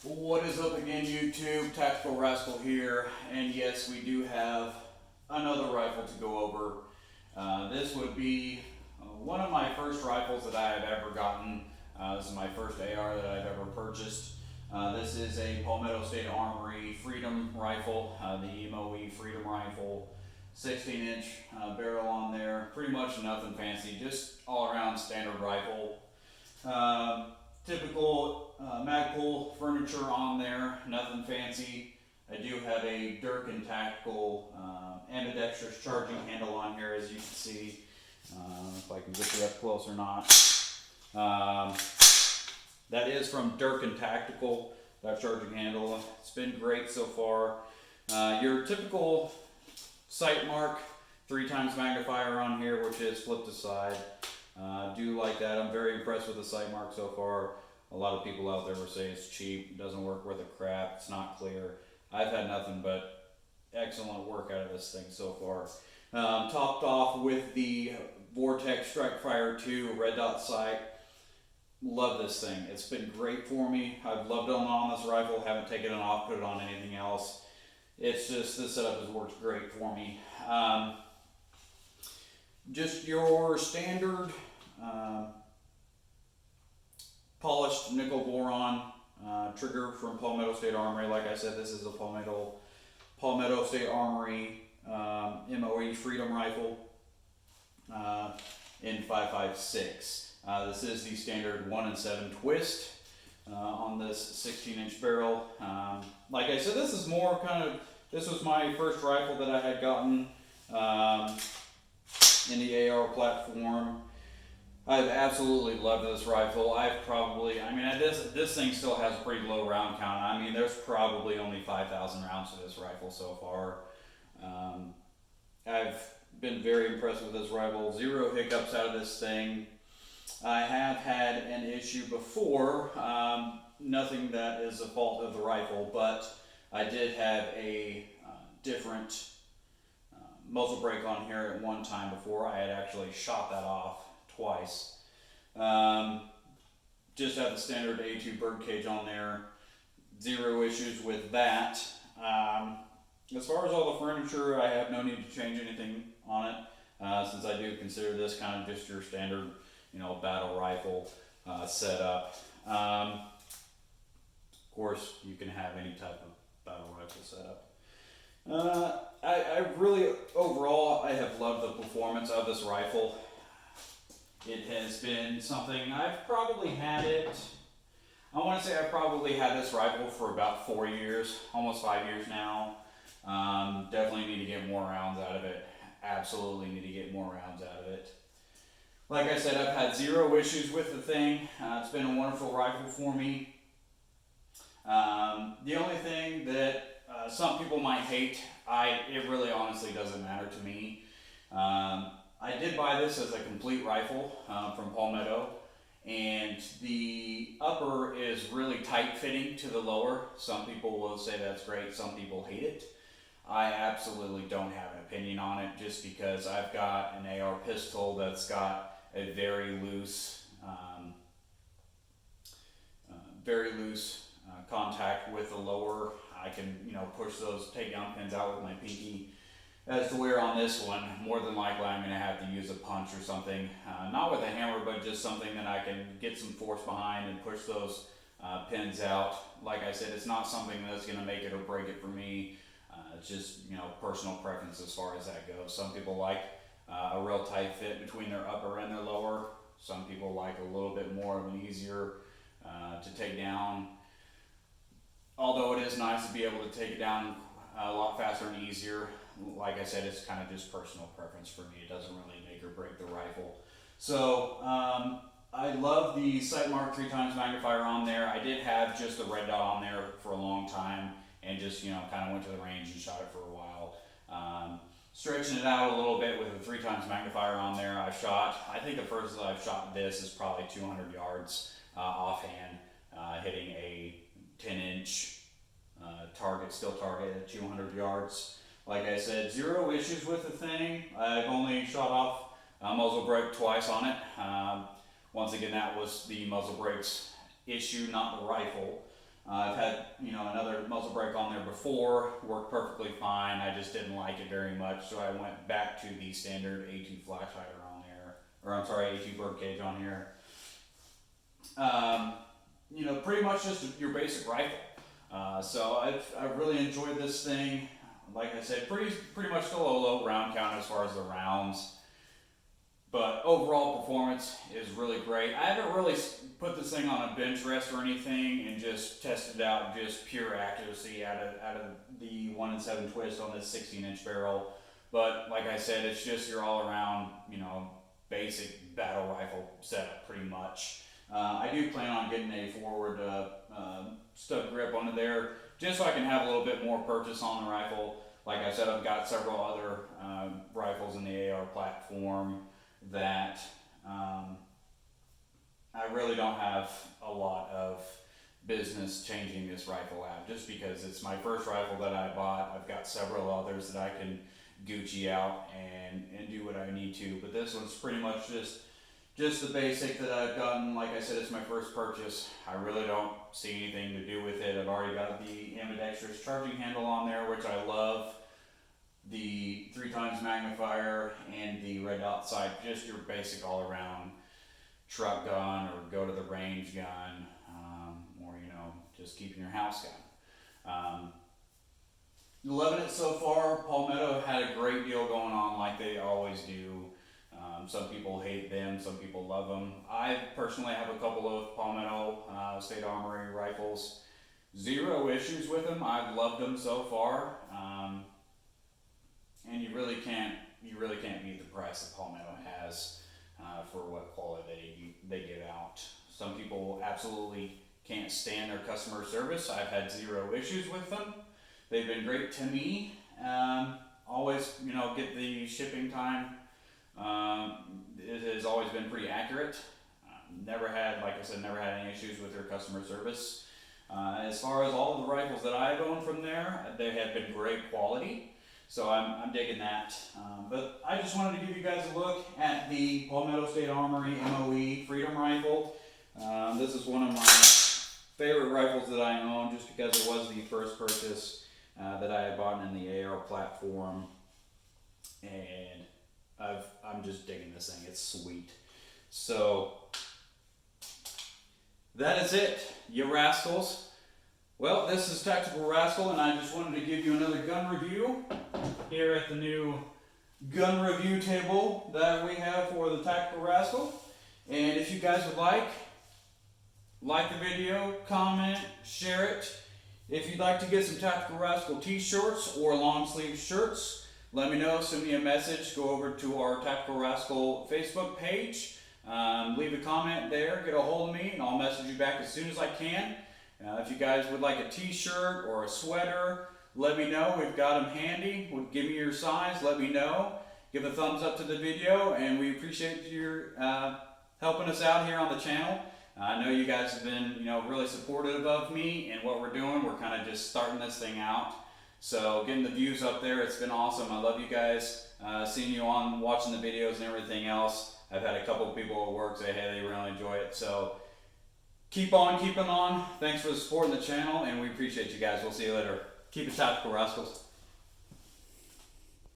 What is up again, YouTube? Tactical Rascal here, and yes, we do have another rifle to go over. This would be one of my first rifles that I have ever gotten. This is my first AR that I've ever purchased. This is a Palmetto State Armory Freedom Rifle, the MOE Freedom Rifle, 16-inch barrel on there. Pretty much nothing fancy, just all-around standard rifle. Typical Magpul furniture on there, nothing fancy. I do have a Durkin Tactical ambidextrous charging handle on here, as you can see. If I can get you up close or not. That is from Durkin Tactical, that charging handle. It's been great so far. Your typical sight mark, 3x magnifier on here, which is flipped aside. Do like that. I'm very impressed with the sight mark so far. A lot of people out there will say it's cheap, doesn't work worth a crap, it's not clear. I've had nothing but excellent work out of this thing so far. Topped off with the Vortex Strike-Fire 2 red dot sight. Love this thing. It's been great for me. I've loved it on this rifle, haven't taken it off, put it on anything else. It's just, this setup has worked great for me. Just your standard polished nickel boron trigger from Palmetto State Armory. Like I said, this is a Palmetto State Armory MOE Freedom Rifle in 5.56. This is the standard 1 and 7 twist on this 16-inch barrel. Like I said, this is more this was my first rifle that I had gotten in the AR platform. I've absolutely loved this rifle. This thing still has a pretty low round count. I mean, there's probably only 5,000 rounds to this rifle so far. I've been very impressed with this rifle. Zero hiccups out of this thing. I have had an issue before, nothing that is a fault of the rifle, but I did have a different muzzle brake on here at one time before. I had actually shot that off twice. Just have the standard A2 birdcage on there. Zero issues with that. As far as all the furniture, I have no need to change anything on it, since I do consider this kind of just your standard, battle rifle setup. Of course, you can have any type of battle rifle setup. I really, overall, I have loved the performance of this rifle. It has been something, I've probably had this rifle for about 4 years, almost 5 years now. Definitely need to get more rounds out of it. Absolutely need to get more rounds out of it. Like I said, I've had zero issues with the thing. It's been a wonderful rifle for me. The only thing that some people might hate, it really honestly doesn't matter to me. I did buy this as a complete rifle from Palmetto, and the upper is really tight fitting to the lower. Some people will say that's great, some people hate it. I absolutely don't have an opinion on it, just because I've got an AR pistol that's got a very loose contact with the lower. I can, push those takedown pins out with my pinky. As to where on this one, more than likely I'm going to have to use a punch or something. Not with a hammer, but just something that I can get some force behind and push those pins out. Like I said, it's not something that's going to make it or break it for me. It's just, personal preference as far as that goes. Some people like a real tight fit between their upper and their lower. Some people like a little bit more of an easier to take down. Although it is nice to be able to take it down a lot faster and easier. Like I said, it's kind of just personal preference for me. It doesn't really make or break the rifle. So I love the sight mark 3x magnifier on there. I did have just the red dot on there for a long time, and just kind of went to the range and shot it for a while. Stretching it out a little bit with a 3x magnifier on there, I think the first that I've shot this is probably 200 yards offhand, hitting a 10-inch steel target at 200 yards. Like I said, zero issues with the thing. I've only shot off a muzzle brake twice on it. Once again, that was the muzzle brake's issue, not the rifle. I've had, you know, another muzzle brake on there before, worked perfectly fine. I just didn't like it very much, so I went back to the standard A2 flash hider on there, or I'm sorry, A2 bird cage on here. You know, pretty much just your basic rifle. So I've really enjoyed this thing. Like I said, pretty much still a low round count as far as the rounds. But overall performance is really great. I haven't really put this thing on a bench rest or anything and just tested out just pure accuracy out of the 1-in-7 twist on this 16-inch barrel. But like I said, it's just your all around, you know, basic battle rifle setup pretty much. I do plan on getting a forward stud grip onto there just so I can have a little bit more purchase on the rifle. Like I said, I've got several other rifles in the AR platform that I really don't have a lot of business changing this rifle out, just because it's my first rifle that I bought. I've got several others that I can Gucci out and do what I need to, but this one's pretty much just the basic that I've gotten. Like I said, it's my first purchase. I really don't see anything to do with it. I've already got the ambidextrous charging handle on there, which I love. The 3x magnifier and the red dot sight, just your basic all around truck gun or go to the range gun, or, you know, just keeping your house gun. Loving it so far. Palmetto had a great deal going on like they always do. Some people hate them, some people love them. I personally have a couple of Palmetto State Armory rifles. Zero issues with them. I've loved them so far. And you really can't beat the price that Palmetto has for what quality they give out. Some people absolutely can't stand their customer service. I've had zero issues with them. They've been great to me. Always, you know, get the shipping time. It has always been pretty accurate. Never had, like I said, never had any issues with their customer service. As far as all of the rifles that I've owned from there, they have been great quality. So I'm digging that. But I just wanted to give you guys a look at the Palmetto State Armory MOE Freedom Rifle. This is one of my favorite rifles that I own, just because it was the first purchase that I had bought in the AR platform. And I'm just digging this thing. It's sweet. So that is it, you rascals. Well, this is Tactical Rascal, and I just wanted to give you another gun review here at the new gun review table that we have for the Tactical Rascal. And if you guys would like the video, comment, share it. If you'd like to get some Tactical Rascal t-shirts or long sleeve shirts, let me know, send me a message, go over to our Tactical Rascal Facebook page, leave a comment there, get a hold of me, and I'll message you back as soon as I can. If you guys would like a t-shirt or a sweater, let me know. We've got them handy. Give me your size, let me know. Give a thumbs up to the video, and we appreciate your helping us out here on the channel. I know you guys have been, you know, really supportive of me and what we're doing. We're kind of just starting this thing out. So getting the views up there, it's been awesome. I love you guys. Seeing you on, watching the videos and everything else. I've had a couple of people at work say, hey, they really enjoy it. So keep on keeping on. Thanks for the support in the channel, and we appreciate you guys. We'll see you later. Keep it tactical, rascals.